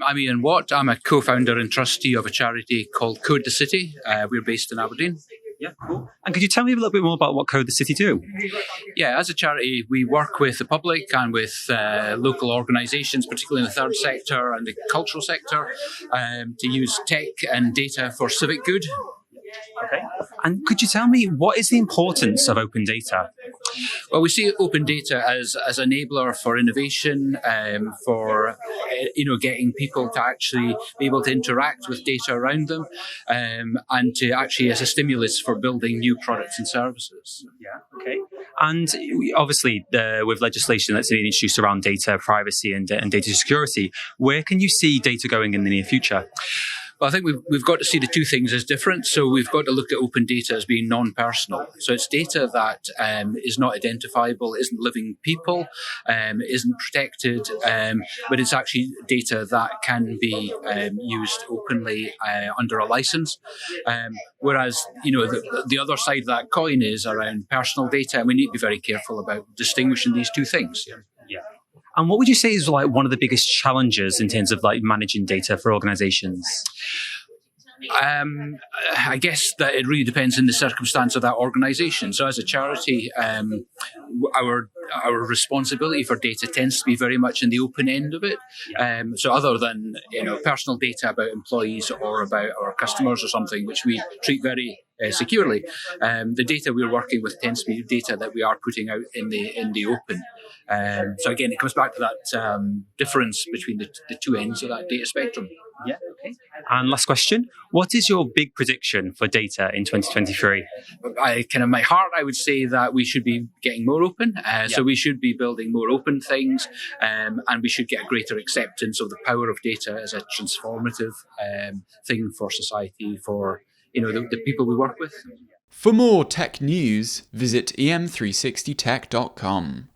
I'm Ian Watt. I'm a co-founder and trustee of a charity called Code the City. We're based in Aberdeen. Yeah, cool. And could you tell me a little bit more about what Code the City do? Yeah, as a charity, we work with the public and with local organisations, particularly in the third sector and the cultural sector, to use tech and data for civic good. Okay. And could you tell me what is the importance of open data? Well, we see open data as enabler for innovation, for getting people to actually be able to interact with data around them, and to actually as a stimulus for building new products and services. Yeah. Okay. And obviously, with legislation that's being introduced around data privacy and data security, where can you see data going in the near future? Well, I think we've got to see the two things as different. So we've got to look at open data as being non-personal. So it's data that is not identifiable, isn't living people, isn't protected, but it's actually data that can be used openly under a license. Whereas, the other side of that coin is around personal data, and we need to be very careful about distinguishing these two things. Yeah. And what would you say is one of the biggest challenges in terms of managing data for organizations? I guess that it really depends on the circumstance of that organisation. So as a charity, our responsibility for data tends to be very much in the open end of it. So other than personal data about employees or about our customers or something, which we treat very securely, the data we're working with tends to be data that we are putting out in the open. So again, it comes back to that difference between the two ends of that data spectrum. Yeah. Okay. And last question: what is your big prediction for data in 2023? My heart, I would say that we should be getting more open. So we should be building more open things, and we should get a greater acceptance of the power of data as a transformative thing for society, for the people we work with. For more tech news, visit em360tech.com.